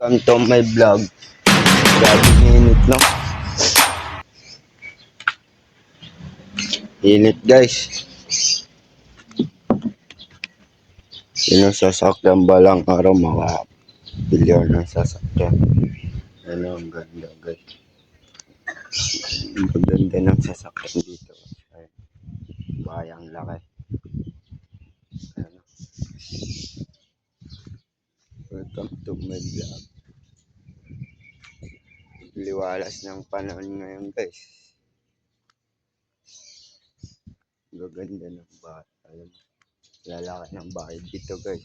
Welcome to my vlog. Grabe init, no? Init, guys. Yung sasakyan ba lang araw makapilyon ng sasakyan. Ano, ang ganda, guys. Ang ganda ng sasakyan dito. Ay, bayang laki. Ano. Welcome to my vlog. Liwalas ng panahon ngayon, guys. Gaganda ng bahay. Ayun. Lalaki ng bahay dito, guys.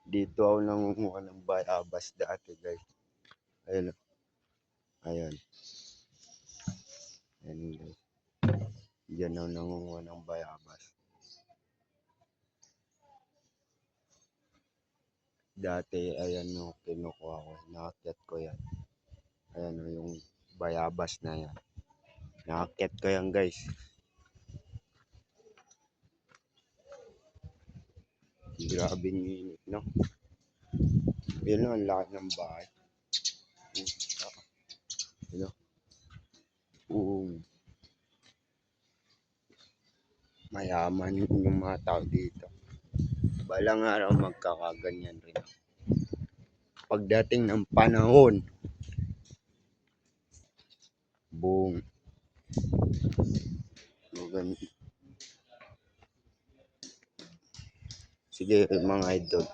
Dito ako nangunguha ng bayabas dati, guys. Ayun. Ayun. Ayun, guys. Diyan ako nangunguha ng bayabas. Dati, ayan yung kinukuha ko. Nakakyat ko yan. Ayan yung bayabas na yan. Nakakyat ko yan, guys. Grabe init, no? Yun ang laki ng bahay. Yun, mayaman yung mga tao dito. Balang araw magkakaganyan rin. Pagdating ng panahon, boom. Sige mga idol.